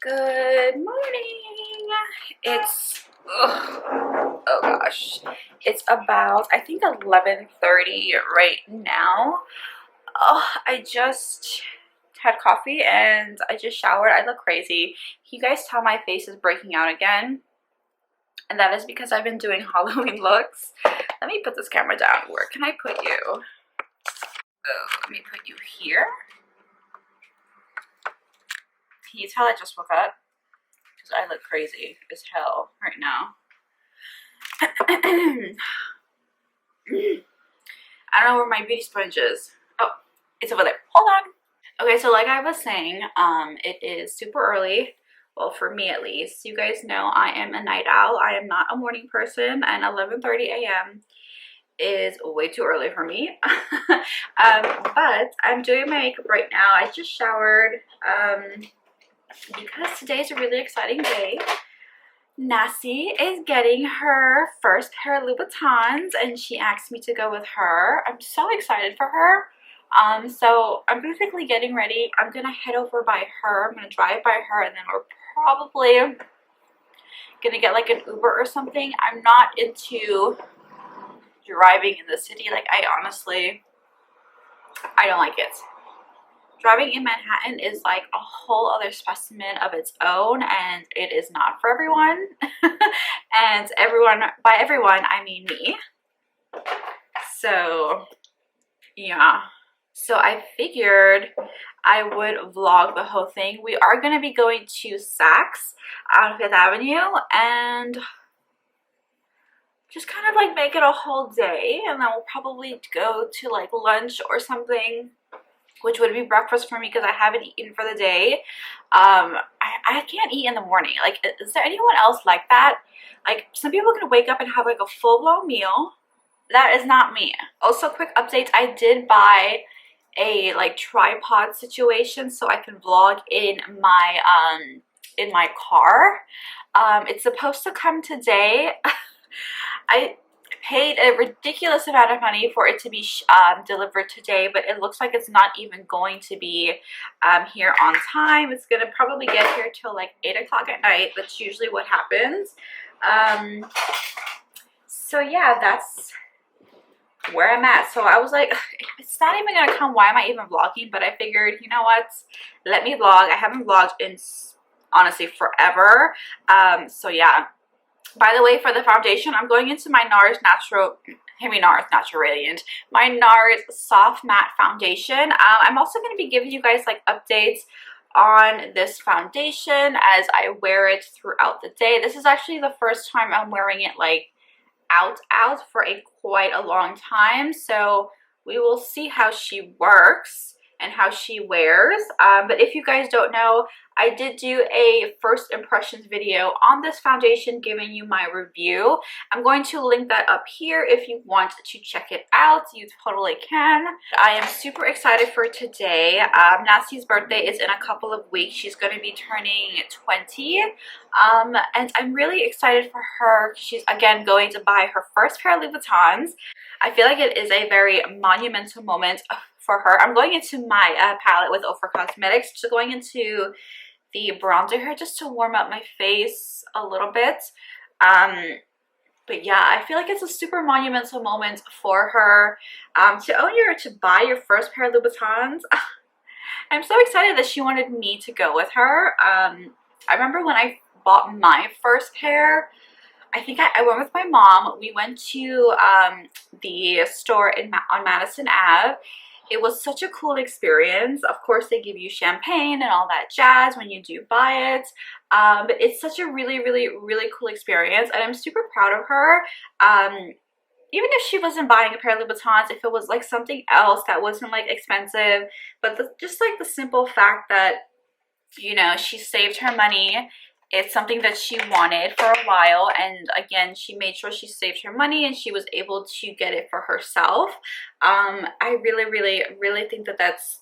Good morning. Oh gosh, it's about I think 11:30 right now. Oh, I just had coffee and I just showered. I look crazy. Can you guys tell my face is breaking out again? And that is because I've been doing Halloween looks. Let me put this camera down. Where can I put you? Oh, let me put you here. Can you tell I just woke up? Because I look crazy as hell right now. I don't know where my beauty sponge is. Oh, it's over there. Hold on. Okay, so like I was saying, it is super early. Well, for me at least. You guys know I am a night owl. I am not a morning person, and 11:30 a.m. is way too early for me. But I'm doing my makeup right now. I just showered because today is a really exciting day. Nassie is getting her first pair of Louboutins and she asked me to go with her. I'm so excited for her. So I'm basically getting ready. I'm gonna head over by her. I'm gonna drive by her and then we're probably gonna get like an Uber or something. I'm not into driving in the city. Like I don't like it. Driving in Manhattan is like a whole other specimen of its own, and it is not for everyone. And by everyone, I mean me. So, yeah. So I figured I would vlog the whole thing. We are going to be going to Saks on Fifth Avenue and just kind of like make it a whole day, and then we'll probably go to like lunch or something, which would be breakfast for me because I haven't eaten for the day. I can't eat in the morning. Like, is there anyone else like that? Like, some people can wake up and have like a full-blown meal. That is not me. Also, quick updates. I did buy a like tripod situation so I can vlog in my car. It's supposed to come today. I paid a ridiculous amount of money for it to be delivered today, but it looks like it's not even going to be here on time. It's gonna probably get here till like 8 o'clock at night. That's usually what happens. So yeah, that's where I'm at. So I was like, it's not even gonna come, why am I even vlogging? But I figured, you know what, let me vlog. I haven't vlogged in honestly forever. So yeah. By the way, for the foundation, I'm going into my NARS Natural Radiant, my NARS Soft Matte Foundation. I'm also going to be giving you guys like updates on this foundation as I wear it throughout the day. This is actually the first time I'm wearing it like out for quite a long time. So we will see how she works and how she wears. But if you guys don't know, I did do a first impressions video on this foundation giving you my review. I'm going to link that up here if you want to check it out. You totally can. I am super excited for today. Nassie's birthday is in a couple of weeks. She's going to be turning 20. And I'm really excited for her. She's again going to buy her first pair of Louboutins. I feel like it is a very monumental moment for her. I'm going into my palette with Ofra Cosmetics, just going into the bronzer here just to warm up my face a little bit. But yeah, I feel like it's a super monumental moment for her to buy your first pair of Louboutins. I'm so excited that she wanted me to go with her. I remember when I bought my first pair, I think I went with my mom. We went to the store on Madison Ave. It was such a cool experience. Of course, they give you champagne and all that jazz when you do buy it. But it's such a really, really, really cool experience. And I'm super proud of her. Even if she wasn't buying a pair of Louboutins, if it was like something else that wasn't like expensive, but just like the simple fact that, you know, she saved her money. It's something that she wanted for a while, and again, she made sure she saved her money and she was able to get it for herself. I really, really, really think that that's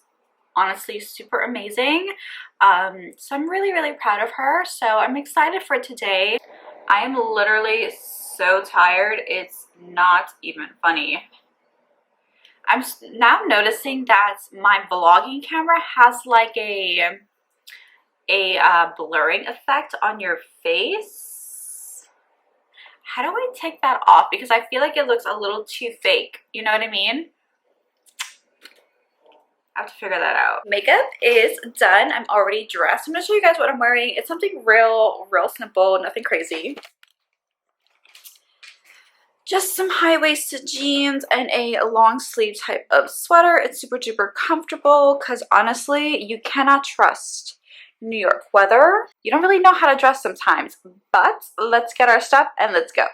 honestly super amazing. So I'm really, really proud of her. So I'm excited for today. I am literally so tired. It's not even funny. I'm now noticing that my vlogging camera has like a a blurring effect on your face. How do I take that off? Because I feel like it looks a little too fake. You know what I mean? I have to figure that out. Makeup is done. I'm already dressed. I'm gonna show you guys what I'm wearing. It's something real simple, nothing crazy. Just some high-waisted jeans and a long sleeve type of sweater. It's super duper comfortable because honestly, you cannot trust New York weather. You don't really know how to dress sometimes, but let's get our stuff and let's go.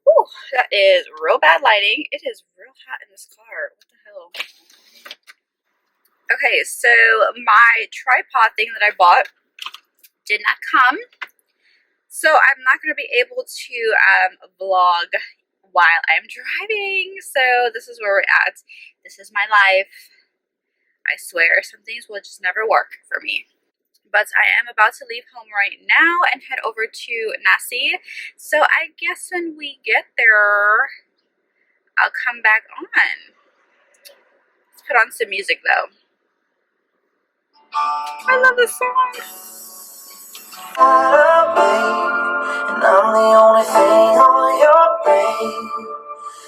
Whew, that is real bad lighting. It is real hot in this car. What the hell? Okay, so my tripod thing that I bought did not come. So I'm not going to be able to vlog while I'm driving. So this is where we're at. This is my life. I swear some things will just never work for me. But I am about to leave home right now and head over to Nasi. So I guess when we get there, I'll come back on. Let's put on some music though. I love this song. And I'm the only thing on your brain.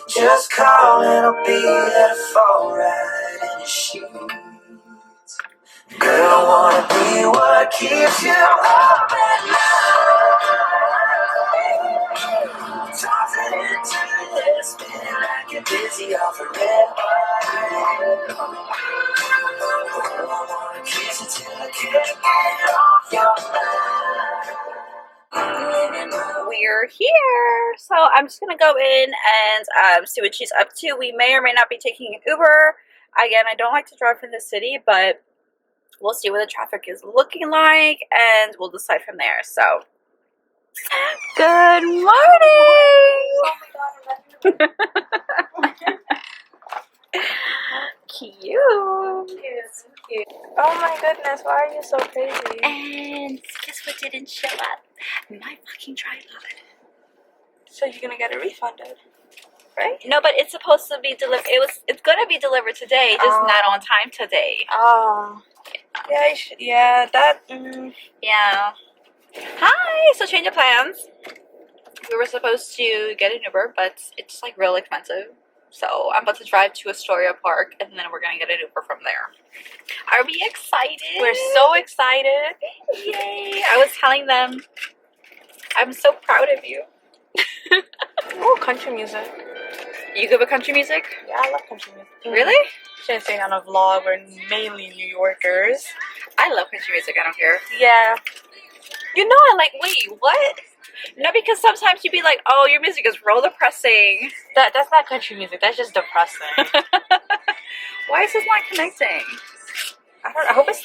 Just call and I'll be there to fall right in your sheets. Girl, I wanna be what keeps you up at night. Tossing into this, spinning like you're busy off a red wine. Girl, I wanna kiss you till I can't get off your mind. We're here, so I'm just gonna go in and see what she's up to. We may or may not be taking an Uber. Again, I don't like to drive in the city, but we'll see what the traffic is looking like and we'll decide from there. So good morning. Cute. Oh my goodness, why are you so crazy? And guess what didn't show up? My fucking tripod. So you're gonna get it refunded, right? No, but it's supposed to be delivered. It's gonna be delivered today, just not on time today. Oh. Yeah, yeah, that. Yeah. Hi. So change of plans. We were supposed to get an Uber, but it's like real expensive. So I'm about to drive to Astoria Park, and then we're gonna get an Uber from there. Are we excited? We're so excited. Yay! I was telling them, I'm so proud of you. Oh, country music. You good with country music? Yeah, I love country music. Really? Shouldn't say on a vlog. We're mainly New Yorkers. I love country music. I don't care. Yeah. You know, I like. Wait, what? No, because sometimes you'd be like, oh, your music is real depressing. That's not country music. That's just depressing. Why is this not connecting? I don't know. I hope it's.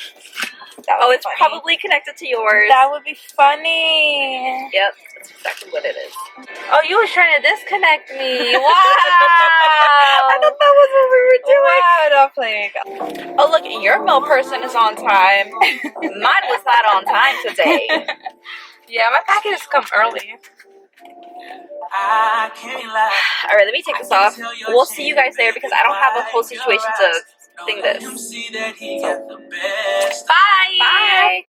Oh, it's funny. Probably connected to yours. That would be funny. Yep, that's exactly what it is. Oh, you were trying to disconnect me. Wow. I thought that was what we were doing. Wow, not playing. Oh, look, your mail person is on time. Mine was not on time today. Yeah, my packages come early. I can't lie. Alright, let me take this off. We'll see you guys there because I don't have a whole situation to sing this. So. Bye! Bye!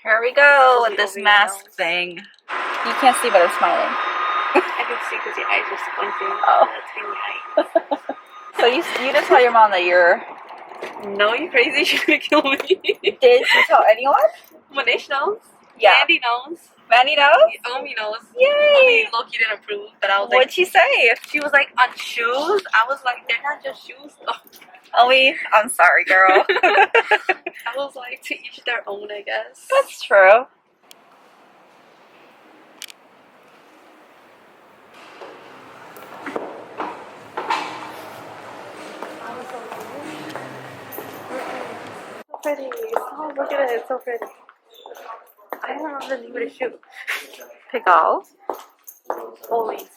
Here we go with this mask thing. You can't see, but I'm smiling. I can see because your eyes are squinting. Oh. So you didn't tell your mom that you're... No, you crazy. She's gonna kill me. Did you tell anyone? Manish knows. Yeah. Mandy knows. Mandy knows? Omi knows. Yay! Omi low-key didn't approve, but I was like... What'd she say? She was like, on shoes? I was like, they're not just shoes though. Omi, I'm sorry, girl. I was like, to each their own, I guess. That's true. So pretty. Oh, look at it. It's so pretty. I don't know the name of the shoe. Pickle. Always.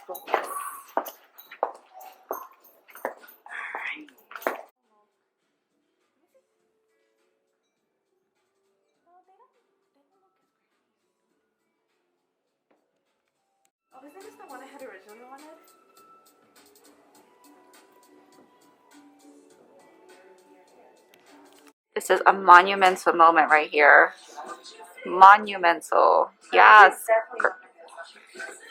Isn't this the one I had originally wanted? This is a monumental moment right here. Monumental. Yes.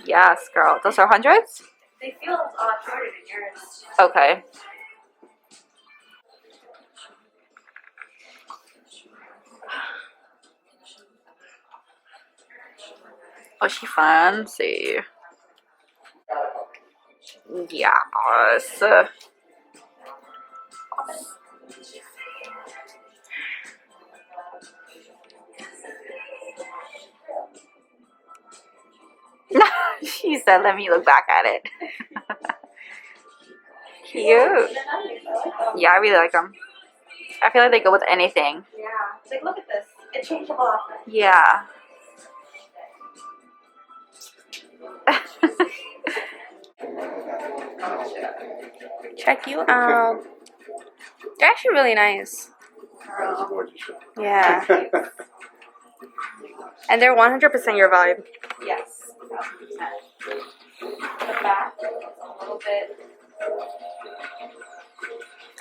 Yes, girl. Those are hundreds? They feel shorter than yours. Okay. Oh, she fancy. Yes. She said, let me look back at it. Cute. Yeah, I really like them. I feel like they go with anything. Yeah. Like, look at this. It's changeable. Yeah. Check you out. They're actually really nice. Yeah. And they're 100% your vibe. Yes. 1,000%. The back is a little bit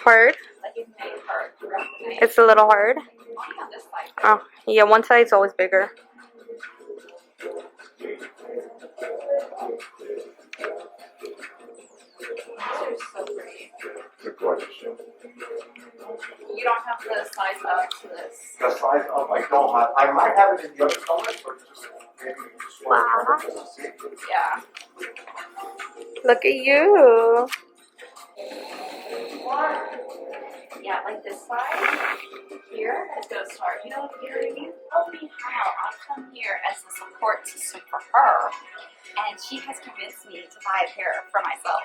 Hard. like it made hard. It's a little hard. Only on this side. Oh, yeah, one side's always bigger. They're so pretty. They're gorgeous. You don't have the size up to this. The size of I don't have. I might have it in the other colors, but just maybe just one. Yeah. Look at you. Yeah, like this side here is gonna start. You know what I mean? Tell me how I'll come here as a support system for her, and she has convinced me to buy a pair for myself.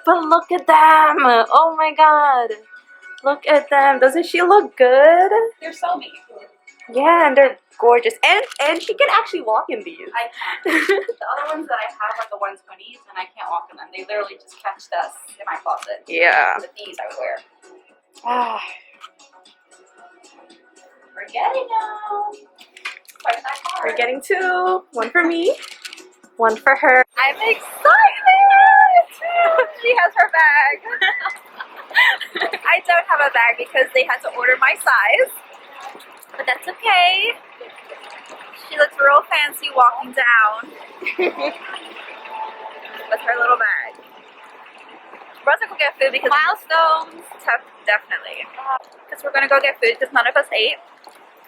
But look at them. Oh my god. Look at them. Doesn't she look good? They're so me. Yeah, and they're gorgeous. And she can actually walk in these. I can't. The other ones that I have are the 120s, and I can't walk in them. They literally just catch dust in my closet. Yeah. But these I would wear. Ah. We're getting them. Quite that hard. We're getting two. One for me. One for her. I'm excited! She has her bag. I don't have a bag because they had to order my size. But that's okay. She looks real fancy walking down with her little bag. We're about to go get food because milestones, definitely. Because we're gonna go get food because none of us ate.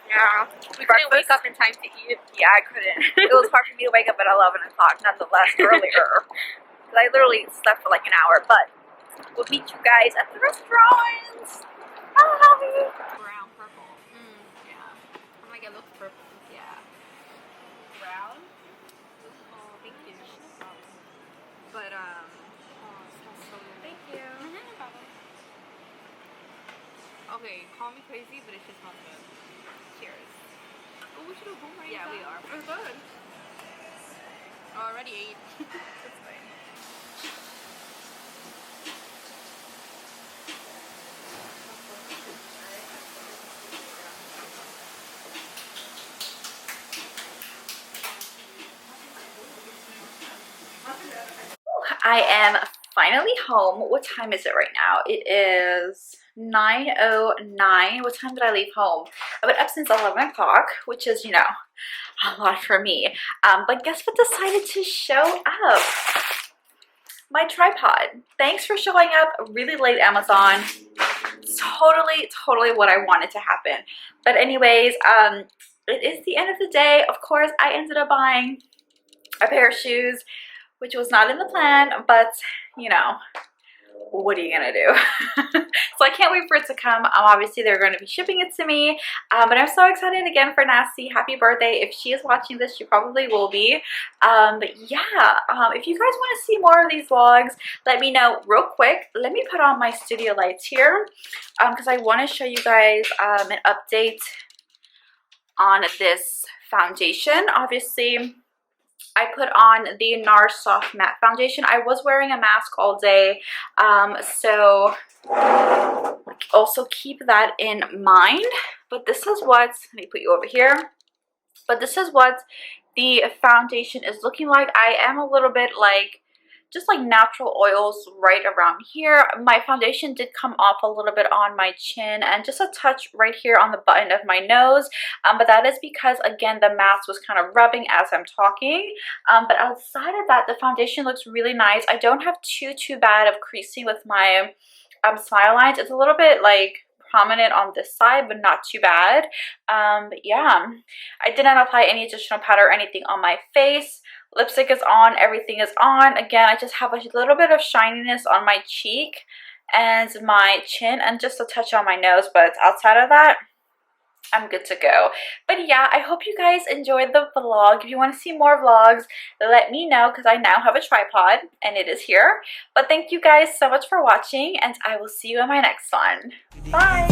Yeah. We couldn't wake up in time to eat. Yeah, I couldn't. It was hard for me to wake up at 11 o'clock, nonetheless, earlier. Because I literally slept for like an hour, but we'll meet you guys at the restaurant. Bye! Brown, purple. Yeah. I'm like, it looks purple. Yeah. Brown? Oh, thank you. But, smells so good. thank you. No problem. Okay, call me crazy, but it just smells good. Cheers. Oh, we should have home right Yeah, now. we are. We're good. I already ate. That's fine. I am finally home. What time is it right now? It is 9:09. What time did I leave home? I've been up since 11 o'clock, which is, you know, a lot for me. But guess what decided to show up? My tripod. Thanks for showing up really late, Amazon. Totally what I wanted to happen. But anyways, it is the end of the day. Of course, I ended up buying a pair of shoes, which was not in the plan, but you know, what are you gonna do? So I can't wait for it to come. Obviously they're going to be shipping it to me, but I'm so excited again for Nasty. Happy birthday. If she is watching this, she probably will be. But yeah, if you guys want to see more of these vlogs, let me know real quick. Let me put on my studio lights here because I want to show you guys an update on this foundation. Obviously I put on the NARS Soft Matte Foundation. I was wearing a mask all day, so also keep that in mind. But this is what, let me put you over here. But this is what the foundation is looking like. I am a little bit like just like natural oils right around here. My foundation did come off a little bit on my chin and just a touch right here on the button of my nose, but that is because again the mask was kind of rubbing as I'm talking. But outside of that, the foundation looks really nice. I don't have too bad of creasing with my smile lines. It's a little bit like prominent on this side, but not too bad. But yeah, I did not apply any additional powder or anything on my face. Lipstick is on, everything is on. Again, I just have a little bit of shininess on my cheek and my chin and just a touch on my nose, but outside of that, I'm good to go. But yeah, I hope you guys enjoyed the vlog. If you want to see more vlogs, let me know because I now have a tripod and it is here. But thank you guys so much for watching and I will see you in my next one. Bye!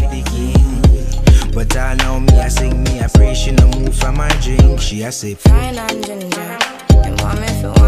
But I know me, I sing me, I pray she no move from my drink. She a sip fine and ginger. And want me for